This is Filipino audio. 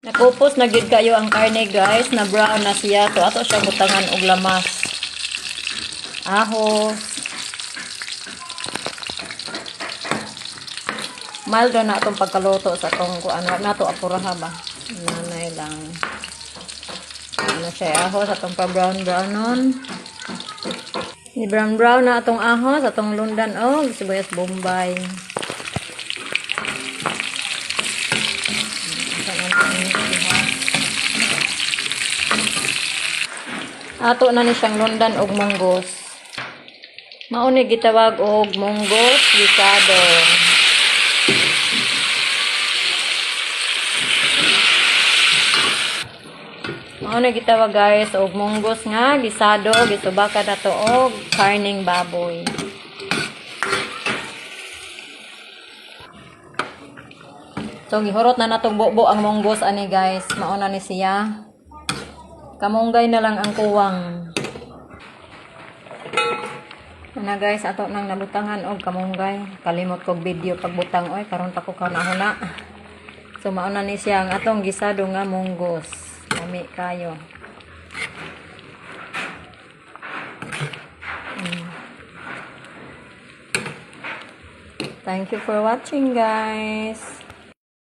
Nakupos na gyud kayo ang karne guys, na brown na siya. So ato siya butangan og lamas. Ahos. Mild na atong pagkaluto sa tong kuan na to apuraha ba. Nanay lang. Ano siya ahos atong pa brown brownon. Ni brown brown na atong ahos, atong lundan og sibuyas bombay. Ato na ni siyang lundan og munggos. Mao ni gitawag og munggos gisado. Mao ni gitawag guys og munggos nga gisado, gisubaka nato og karning baboy. So gihurot na natong bubo ang munggos ani guys. Mao na ni siya. Kamunggay na lang ang kuwang. Na guys, ato nang nabutangan og kamunggay. Kalimot kog video pagbutang oy karon ta ko kanahuna. So mao na ni siya ang atong gisado nga munggos. Lami kayo. Thank you for watching guys.